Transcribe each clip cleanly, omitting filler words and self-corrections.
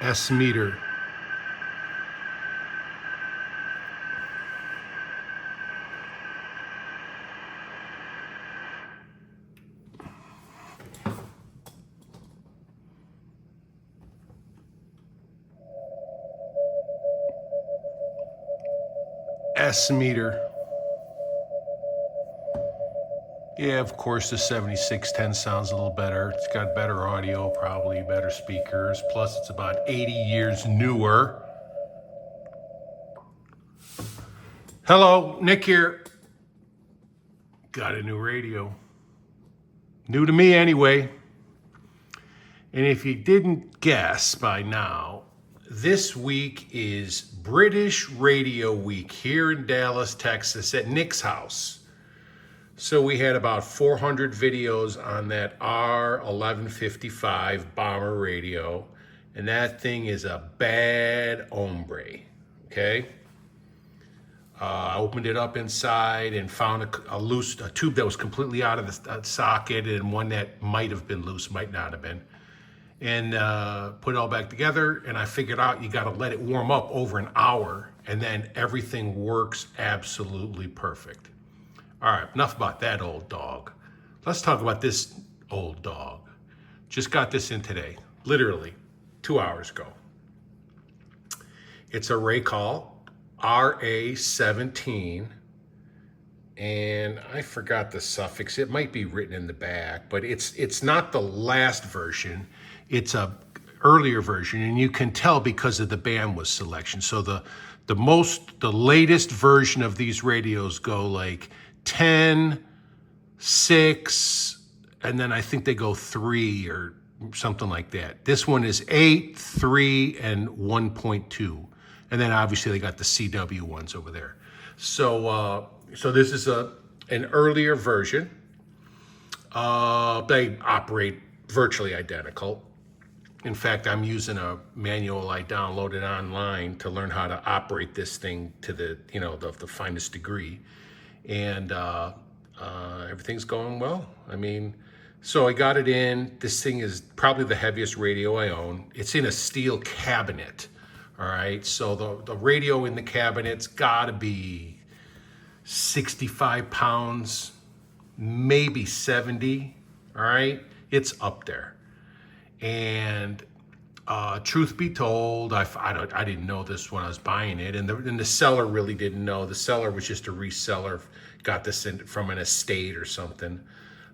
S-meter. S-meter. Yeah, of course, the 7610 sounds a little better. It's got better audio, probably better speakers. Plus, it's about 80 years newer. Hello, Nick here. Got a new radio. New to me anyway. And if you didn't guess by now, this week is British Radio Week here in Dallas, Texas at Nick's house. So we had about 400 videos on that RA17 bomber radio, and that thing is a bad hombre, okay? I opened it up inside and found a tube that was completely out of the socket, and one that might have been loose, might not have been. And put it all back together, and I figured out you gotta let it warm up over an hour, and then everything works absolutely perfect. All right, enough about that old dog. Let's talk about this old dog. Just got this in today, literally 2 hours ago. It's a Racal RA17, and I forgot the suffix. It might be written in the back, but it's not the last version. It's a earlier version, and you can tell because of the bandwidth selection. So the latest version of these radios go like 10, 6, and then I think they go 3 or something like that. This one is 8, 3, and 1.2. And then obviously they got the CW ones over there. So this is an earlier version. They operate virtually identical. In fact, I'm using a manual I downloaded online to learn how to operate this thing to the finest degree. And everything's going well. I mean, so I got it in. This thing is probably the heaviest radio I own. It's in a steel cabinet, all right? So the radio in the cabinet's gotta be 65 pounds, maybe 70, all right? It's up there. And truth be told, I didn't know this when I was buying it, and the seller really didn't know. The seller was just a reseller, got this in from an estate or something.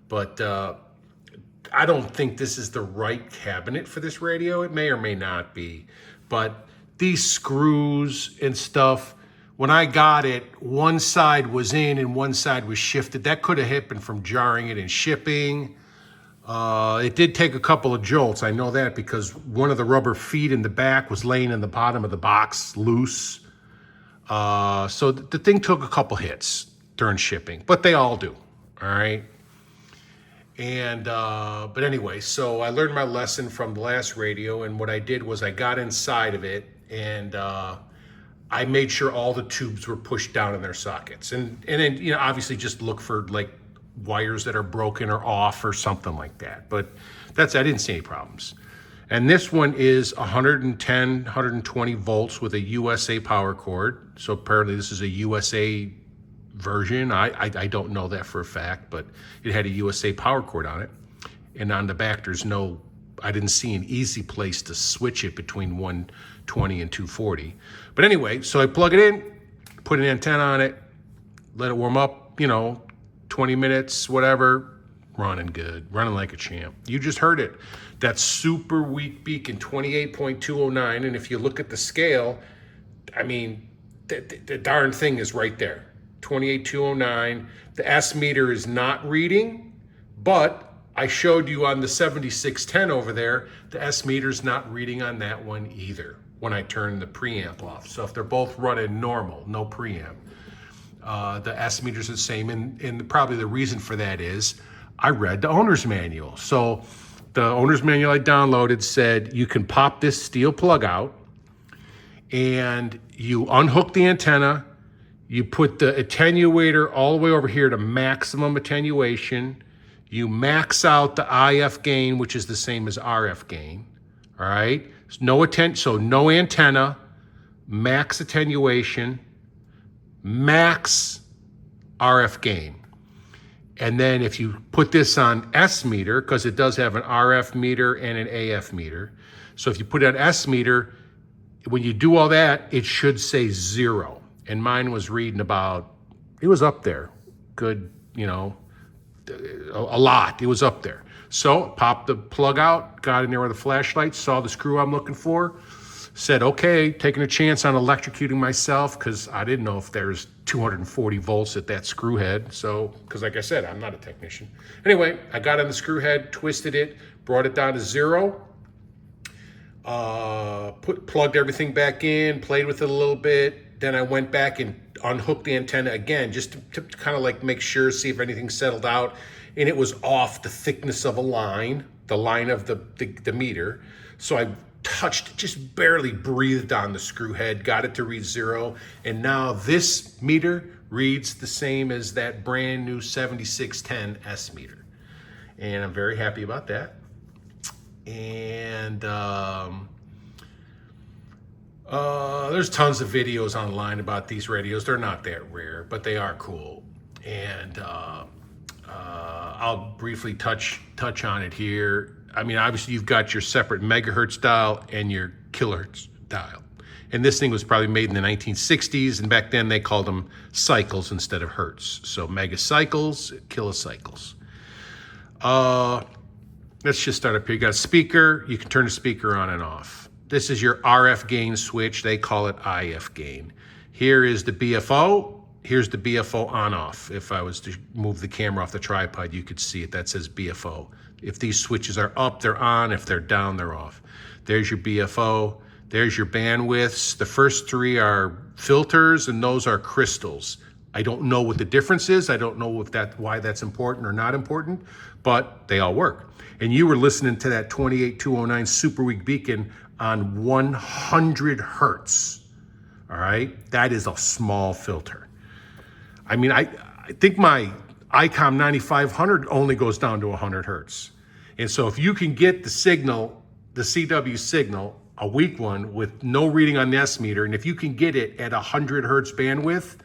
But I don't think this is the right cabinet for this radio. It may or may not be. But these screws and stuff, when I got it, one side was in and one side was shifted. That could have happened from jarring it and shipping. It did take a couple of jolts. I know that because one of the rubber feet in the back was laying in the bottom of the box loose. So the thing took a couple hits during shipping, but they all do, all right? And, but anyway, so I learned my lesson from the last radio, and what I did was I got inside of it, and I made sure all the tubes were pushed down in their sockets. And then, obviously just look for like wires that are broken or off or something like that. But I didn't see any problems. And this one is 110, 120 volts with a USA power cord. So apparently this is a USA version. I don't know that for a fact, but it had a USA power cord on it. And on the back, I didn't see an easy place to switch it between 120 and 240. But anyway, so I plug it in, put an antenna on it, let it warm up, 20 minutes, whatever, running good, running like a champ. You just heard it. That super weak beacon, 28.209, and if you look at the scale, I mean, the darn thing is right there, 28.209. The S-meter is not reading, but I showed you on the 7610 over there, the S-meter's not reading on that one either when I turn the preamp off. So if they're both running normal, no preamp, the S-meter's the same, and probably the reason for that is I read the owner's manual. So the owner's manual I downloaded said you can pop this steel plug out and you unhook the antenna, you put the attenuator all the way over here to maximum attenuation, you max out the IF gain, which is the same as RF gain, all right? So no antenna, max attenuation, max RF gain. And then if you put this on S-meter, because it does have an RF meter and an AF meter. So if you put it on S-meter, when you do all that, it should say 0. And mine was reading about, it was up there. Good, you know, a lot. It was up there. So popped the plug out, got in there with a flashlight, saw the screw I'm looking for, said, okay, taking a chance on electrocuting myself because I didn't know if there's 240 volts at that screw head. So, because like I said, I'm not a technician. Anyway, I got on the screw head, twisted it, brought it down to 0, plugged everything back in, played with it a little bit. Then I went back and unhooked the antenna again, just to kind of like make sure, see if anything settled out. And it was off the thickness of a line, the line of the meter. So I touched, just barely breathed on the screw head, got it to read 0. And now this meter reads the same as that brand new 7610 S meter. And I'm very happy about that. And there's tons of videos online about these radios. They're not that rare, but they are cool. And I'll briefly touch on it here. I mean, obviously you've got your separate megahertz dial and your kilohertz dial. And this thing was probably made in the 1960s, and back then they called them cycles instead of hertz. So megacycles, kilocycles. Let's just start up here. You got a speaker. You can turn the speaker on and off. This is your RF gain switch. They call it IF gain. Here is the BFO. Here's the BFO on-off. If I was to move the camera off the tripod, you could see it. That says BFO. If these switches are up, they're on. If they're down, they're off. There's your BFO. There's your bandwidths. The first 3 are filters, and those are crystals. I don't know what the difference is. I don't know if why that's important or not important, but they all work. And you were listening to that 28209 super weak beacon on 100 hertz. All right, that is a small filter. I mean, I think my ICOM 9500 only goes down to 100 hertz. And so if you can get the signal, the CW signal, a weak one with no reading on the S meter, and if you can get it at 100 hertz bandwidth,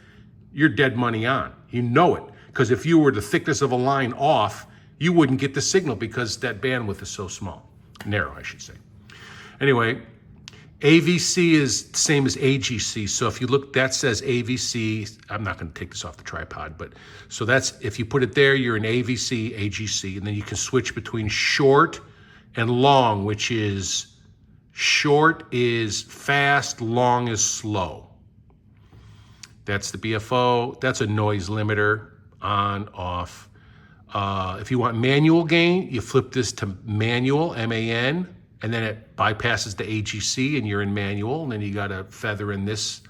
you're dead money on. You know it. Because if you were the thickness of a line off, you wouldn't get the signal because that bandwidth is so small. Narrow, I should say. Anyway, AVC is the same as AGC. So if you look, that says AVC. I'm not going to take this off the tripod, but so that's, if you put it there, you're in AVC, AGC, and then you can switch between short and long, which is short is fast, long is slow. That's the BFO. That's a noise limiter, on, off. If you want manual gain, you flip this to manual, MAN, and then it bypasses the AGC and you're in manual, and then you got to feather in this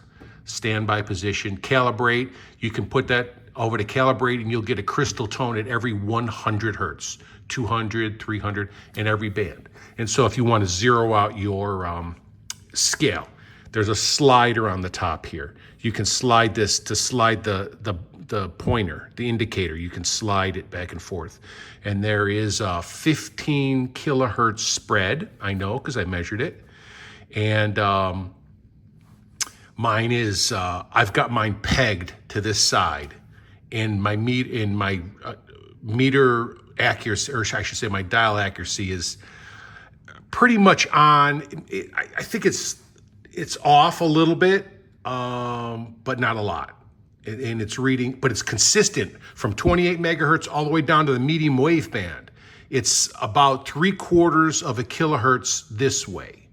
standby position. Calibrate, you can put that over to calibrate and you'll get a crystal tone at every 100 hertz, 200, 300, in every band. And so if you want to zero out your scale, there's a slider on the top here. You can slide this to slide the pointer, the indicator. You can slide it back and forth. And there is a 15 kilohertz spread. I know because I measured it. And mine is, I've got mine pegged to this side. And my meter accuracy, or I should say my dial accuracy, is pretty much on. I think it's off a little bit, but not a lot. And it's reading, but it's consistent from 28 megahertz all the way down to the medium wave band. It's about 3/4 of a kilohertz this way.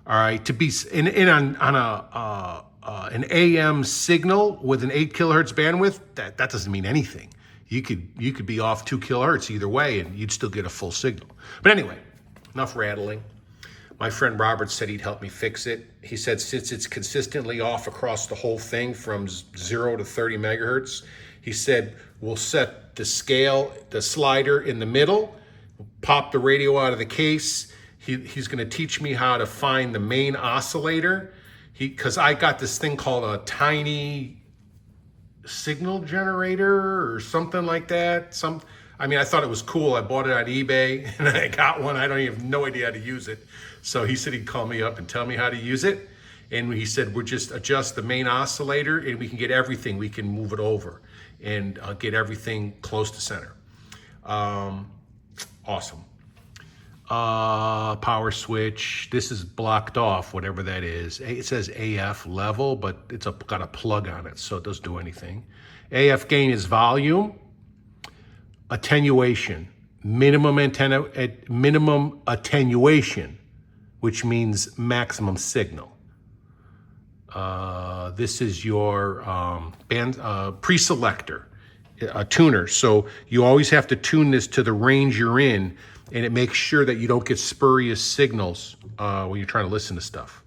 All right, to be on an AM signal with an 8 kilohertz bandwidth, that doesn't mean anything. You could be off 2 kilohertz either way, and you'd still get a full signal. But anyway, enough rattling. My friend Robert said he'd help me fix it. He said since it's consistently off across the whole thing from 0 to 30 megahertz, he said we'll set the scale, the slider in the middle, pop the radio out of the case. He's going to teach me how to find the main oscillator. Because I got this thing called a tiny signal generator or something like that. I mean, I thought it was cool. I bought it on eBay and I got one. I don't even have no idea how to use it. So he said he'd call me up and tell me how to use it. And he said, we'll just adjust the main oscillator and we can get everything. We can move it over and get everything close to center. Awesome. Power switch. This is blocked off, whatever that is. It says AF level, but it's got a plug on it, so it doesn't do anything. AF gain is volume. Attenuation, minimum attenuation, which means maximum signal. This is your band pre-selector, a tuner. So you always have to tune this to the range you're in, and it makes sure that you don't get spurious signals when you're trying to listen to stuff.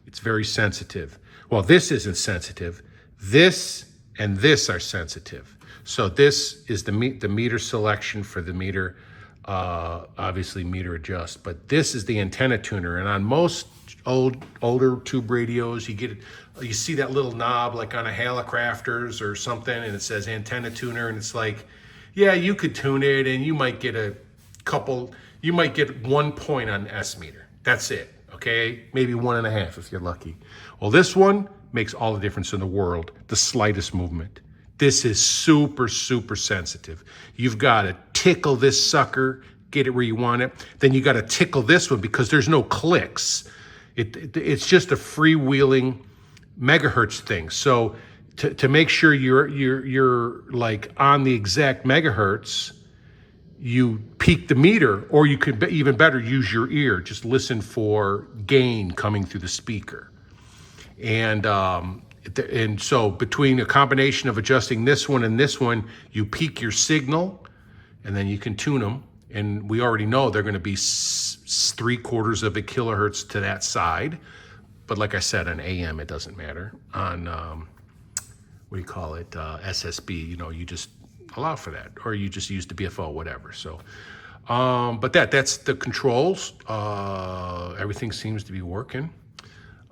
It's very sensitive. Well, this isn't sensitive. This and this are sensitive. So this is the meter selection for the meter, obviously meter adjust, but this is the antenna tuner. And on most older tube radios, you see that little knob like on a Hallicrafters or something, and it says antenna tuner, and it's like, yeah, you could tune it and you might get you might get 1 point on the S-meter. That's it, okay? Maybe 1.5 if you're lucky. Well, this one makes all the difference in the world, the slightest movement. This is super, super sensitive. You've got to tickle this sucker, get it where you want it. Then you got to tickle this one because there's no clicks. It's just a freewheeling megahertz thing. So to make sure you're like on the exact megahertz, you peak the meter, or you could even better use your ear. Just listen for gain coming through the speaker. And so between a combination of adjusting this one and this one, you peak your signal, and then you can tune them. And we already know they're going to be 3/4 of a kilohertz to that side. But like I said, on AM, it doesn't matter. On, SSB, you just allow for that. Or you just use the BFO, whatever. So, but that's the controls. Everything seems to be working.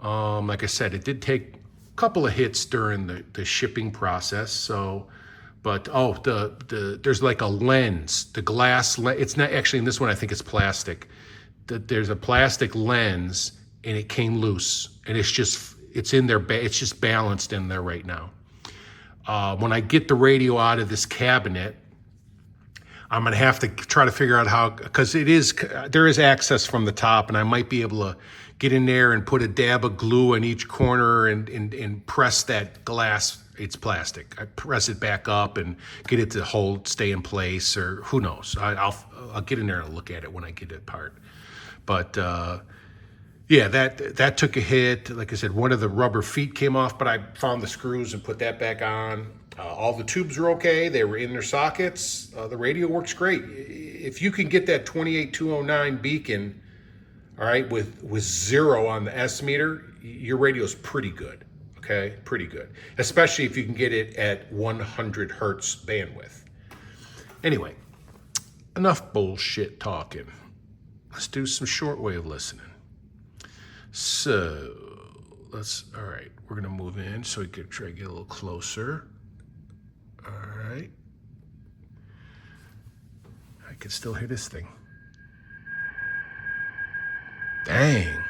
Like I said, it did take couple of hits during the shipping process. So, but there's like a lens, the glass lens. It's not actually in this one. I think it's plastic. There's a plastic lens, and it came loose, and it's in there. It's just balanced in there right now. When I get the radio out of this cabinet, I'm gonna have to try to figure out how, because there is access from the top, and I might be able to get in there and put a dab of glue in each corner and press that glass. It's plastic. I press it back up and get it to stay in place, or who knows. I'll get in there and look at it when I get it apart. But yeah, that took a hit. Like I said, one of the rubber feet came off, but I found the screws and put that back on. All the tubes were okay. They were in their sockets. The radio works great. If you can get that 28209 beacon, all right, with 0 on the S-meter, your radio's pretty good, okay? Pretty good, especially if you can get it at 100 hertz bandwidth. Anyway, enough bullshit talking. Let's do some shortwave listening. So, all right, we're gonna move in so we can try to get a little closer. All right. I can still hear this thing. Dang.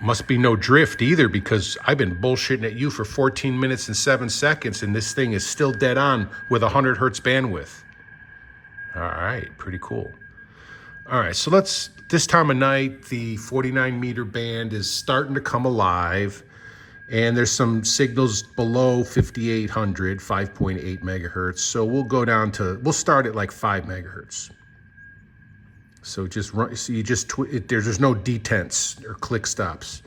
Must be no drift either, because I've been bullshitting at you for 14 minutes and 7 seconds, and this thing is still dead on with 100 hertz bandwidth. All right, pretty cool. All right, so this time of night, the 49 meter band is starting to come alive, and there's some signals below 5800, 5.8 megahertz. So we'll start at like 5 megahertz. So there's no detents or click stops.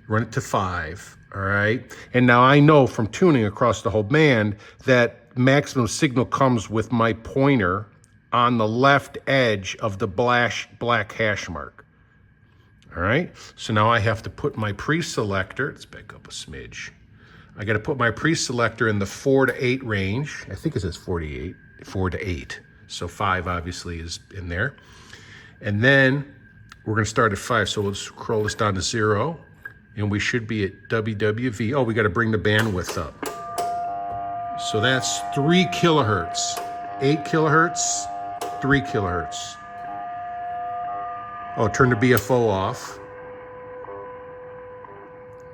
Run it to 5, all right? And now I know from tuning across the whole band that maximum signal comes with my pointer on the left edge of the black hash mark, all right? So now I have to put my pre-selector, let's back up a smidge. I gotta put my pre-selector in the 4 to 8 range. I think it says 4 to 8. So 5 obviously is in there. And then we're gonna start at 5. So we'll scroll this down to 0, and we should be at WWV. Oh, we gotta bring the bandwidth up. So that's 3 kilohertz. 8 kilohertz, 3 kilohertz. Oh, turn the BFO off.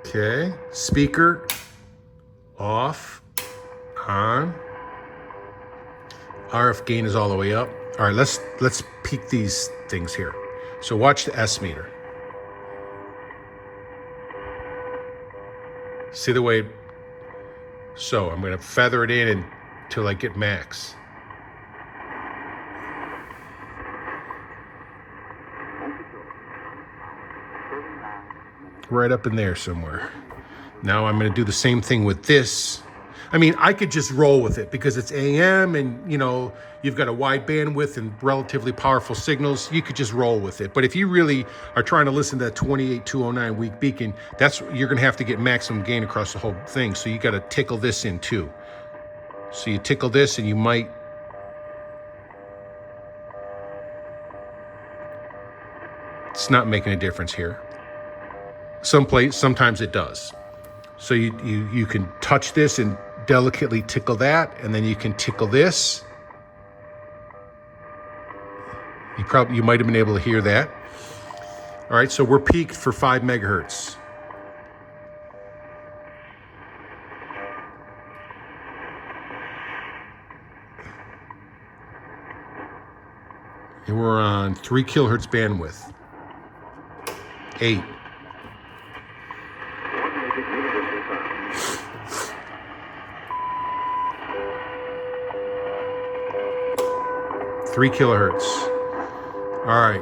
Okay, speaker off, on. RF gain is all the way up. All right, let's peek these things here. So watch the S-meter. See the way, so I'm gonna feather it in until I get max. Right up in there somewhere. Now I'm gonna do the same thing with this. I mean, I could just roll with it because it's AM and, you know, you've got a wide bandwidth and relatively powerful signals. You could just roll with it. But if you really are trying to listen to that 28209 weak beacon, you're going to have to get maximum gain across the whole thing. So you got to tickle this in too. So you tickle this and you might. It's not making a difference here. Sometimes it does. So you can touch this and delicately tickle that, and then you can tickle this. You might have been able to hear that. All right, so we're peaked for 5 megahertz. And we're on 3 kilohertz bandwidth. 8. Three kilohertz. All right.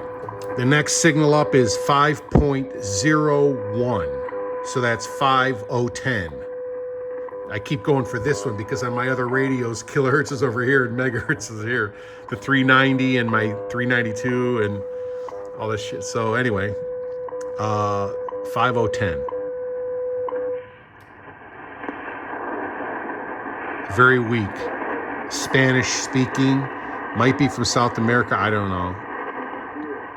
The next signal up is 5.01. So that's 5010. I keep going for this one because on my other radios, kilohertz is over here and megahertz is here. The 390 and my 392 and all this shit. So anyway, 5010. Very weak. Spanish speaking. Might be from South America, I don't know.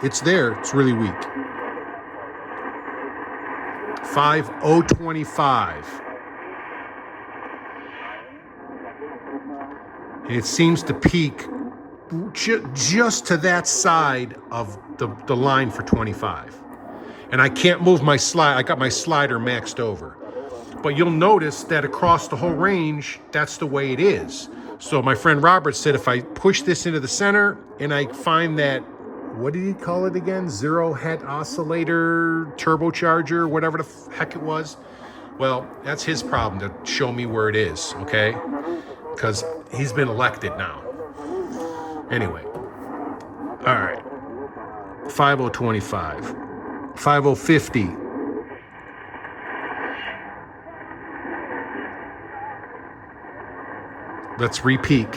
It's there, it's really weak. 5025. And it seems to peak just to that side of the line for 25. And I can't move my slide, I got my slider maxed over. But you'll notice that across the whole range, that's the way it is. So my friend Robert said if I push this into the center and I find that, what did he call it again? Zero het oscillator, turbocharger, whatever the heck it was. Well, that's his problem to show me where it is, okay? Because he's been elected now. Anyway, all right. 5025, 5050. Let's re-peak.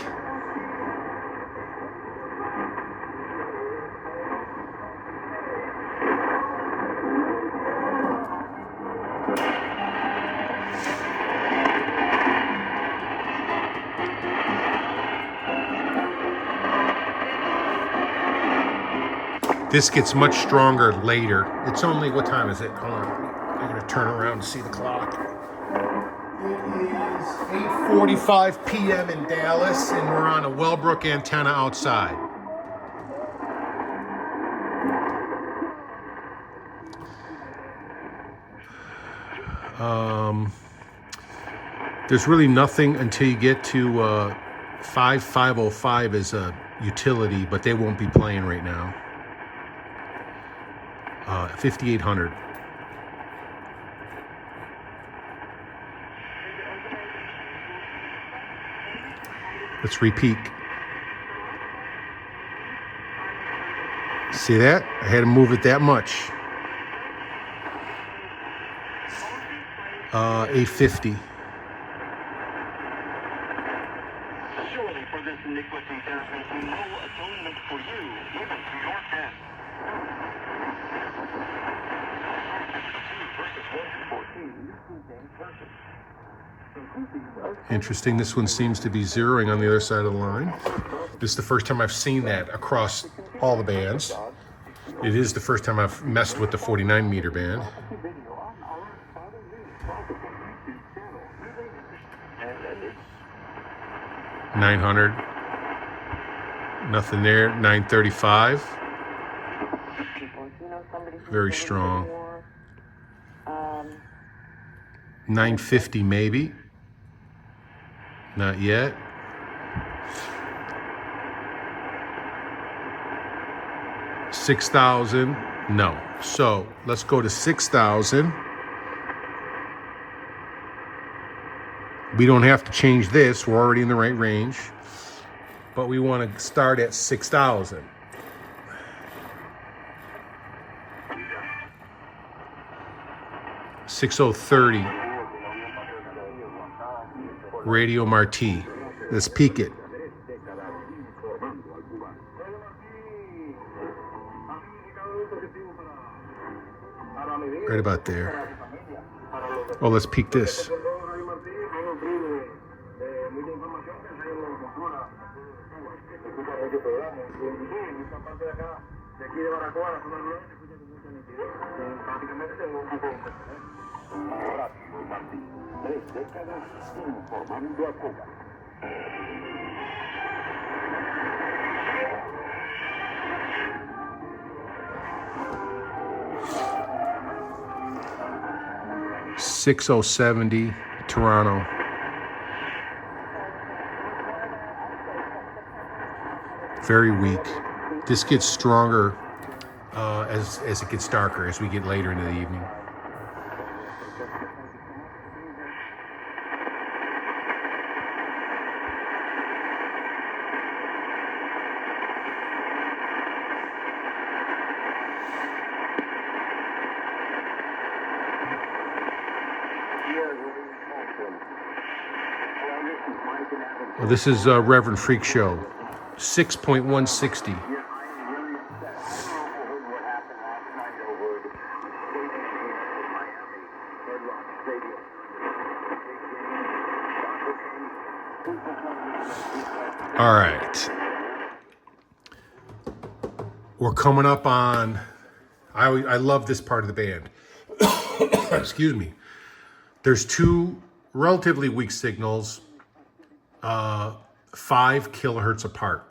This gets much stronger later. It's only, what time is it? Hold on. I'm going to turn around and see the clock. It is 8:45 p.m. in Dallas, and we're on a Wellbrook antenna outside. There's really nothing until you get to 5505 is a utility, but they won't be playing right now. 5800. Let's re-peak. See that? I had to move it that much. 850. Surely for this Nicholas and Catherine, no atonement for you, even to your end. Interesting. This one seems to be zeroing on the other side of the line. This is the first time I've seen that across all the bands. It is the first time I've messed with the 49 meter band. 900. Nothing there. 935. Very strong. 950 maybe. Not yet. 6,000. No. So let's go to 6,000. We don't have to change this. We're already in the right range. But we want to start at 6,000. $6030. Radio Marti. Let's peak it. Right about there. Oh, let's peak this. $6070 Toronto. Very weak. This gets stronger as it gets darker, as we get later into the evening. Well, this is Reverend Freak Show, 6.160. All right. We're coming up on, I love this part of the band. Excuse me. There's two relatively weak signals, 5 kilohertz apart.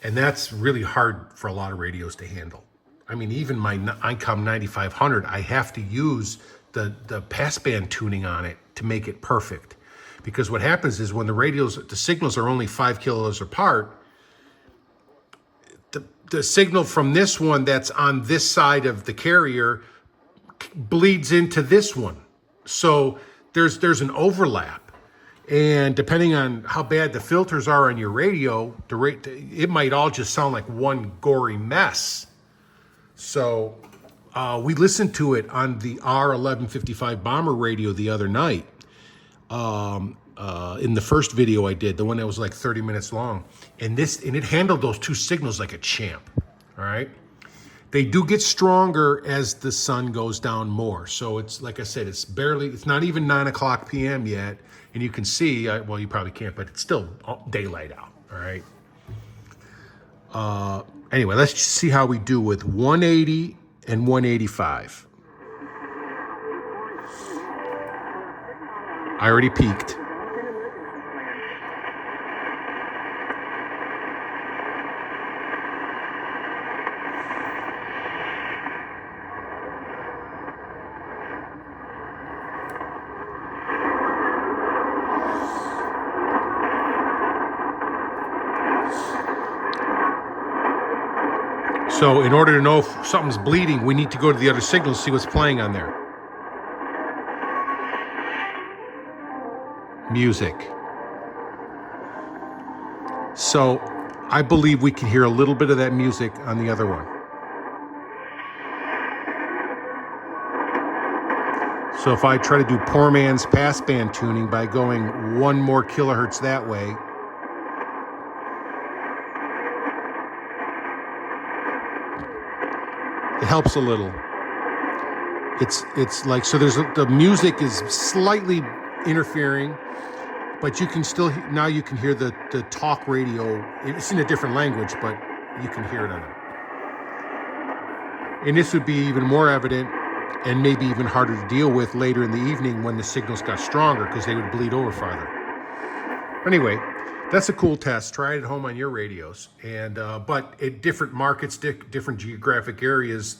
And that's really hard for a lot of radios to handle. I mean, even my ICOM 9500, I have to use the passband tuning on it to make it perfect. Because what happens is when the signals are only 5 kilohertz apart, the signal from this one that's on this side of the carrier bleeds into this one. So there's an overlap. And depending on how bad the filters are on your radio, it might all just sound like one gory mess. So we listened to it on the R1155 bomber radio the other night. In the first video I did, the one that was like 30 minutes long. And it handled those two signals like a champ. All right. They do get stronger as the sun goes down more. So it's, like I said, it's not even 9 o'clock p.m. yet. And you can see, well, you probably can't, but it's still daylight out, all right? Anyway, let's just see how we do with 180 and 185. I already peaked. So in order to know if something's bleeding, we need to go to the other signals, see what's playing on there. Music. So I believe we can hear a little bit of that music on the other one. So if I try to do poor man's passband tuning by going 1 more kilohertz that way, it helps a little. It's like, so the music is slightly interfering, but you can still, now you can hear the talk radio. It's in a different language, but you can hear it on it. And this would be even more evident and maybe even harder to deal with later in the evening when the signals got stronger, because they would bleed over farther. Anyway, That's a cool test. Try it at home on your radios. And but at different markets, different geographic areas,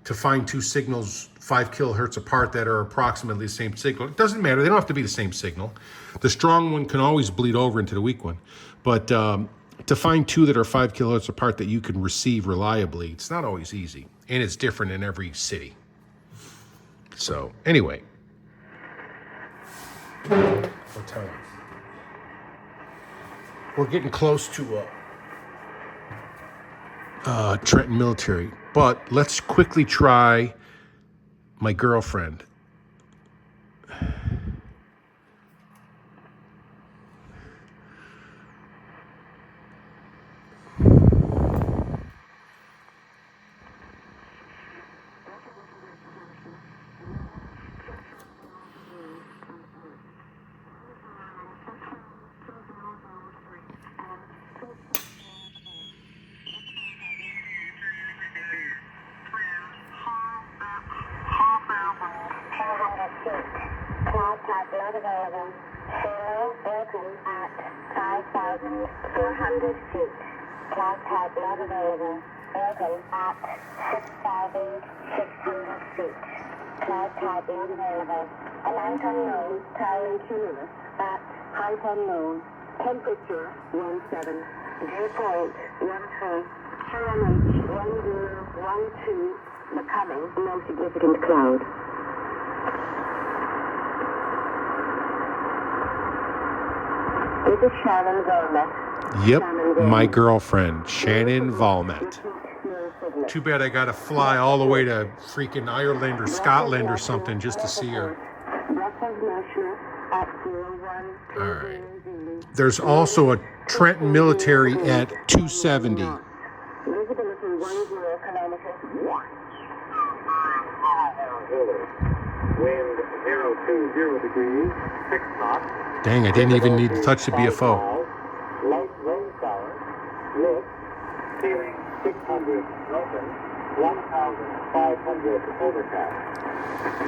to find two signals 5 kilohertz apart that are approximately the same signal, it doesn't matter. They don't have to be the same signal. The strong one can always bleed over into the weak one. But to find two that are 5 kilohertz apart that you can receive reliably, it's not always easy. And it's different in every city. So anyway, what time? We're getting close to Trenton Military, but let's quickly try my girlfriend. Cloud type not available. Sailor broken at 5,400 feet. Cloud type not available. Broken at 6,600 feet. Cloud type not available. Amount unknown. Towering cumulus at height unknown. Temperature 17. Dew point 13. QNH 1012. Becoming no significant cloud. This is Shannon Volmet. Yep, my girlfriend, Shannon Volmet. Too bad I gotta fly all the way to freaking Ireland or Scotland or something just to see her. All right. There's also a Trenton Military at 270. Visibility 10 kilometers. Wind 020 degrees, 6 knots. Dang, I didn't even need to touch the BFO. Light rain showers. Mist. Ceiling 600. Open. 1,500 overcast.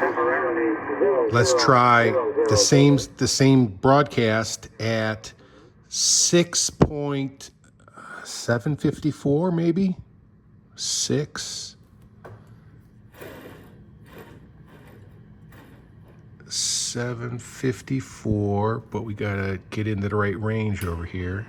Temporarily 0. Let's try the same broadcast at 6.754 maybe? 754, but we gotta get into the right range over here.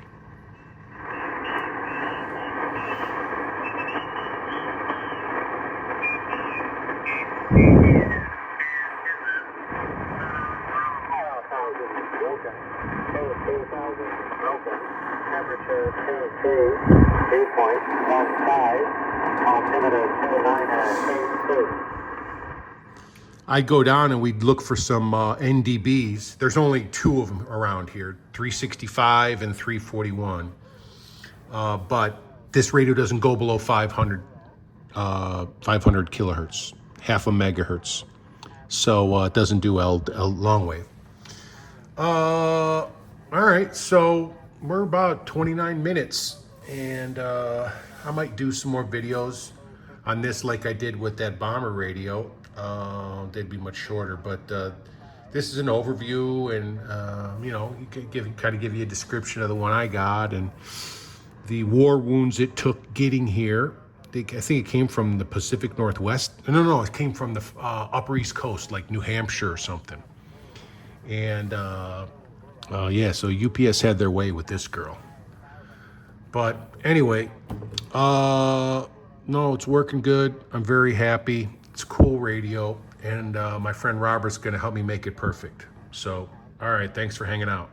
Temperature 22, dew point 15, altimeter 29.82. I'd go down and we'd look for some NDBs. There's only two of them around here, 365 and 341. But this radio doesn't go below 500 kilohertz, half a megahertz. So it doesn't do long wave. All right, so we're about 29 minutes, and I might do some more videos on this like I did with that bomber radio. They'd be much shorter, but this is an overview, and you know, you can give you a description of the one I got and the war wounds it took getting here. I think it came from the Pacific Northwest. No, it came from the Upper East Coast, like New Hampshire or something. And yeah, so UPS had their way with this girl. But anyway, no, it's working good. I'm very happy. It's a cool radio, and my friend Robert's going to help me make it perfect. So, all right, thanks for hanging out.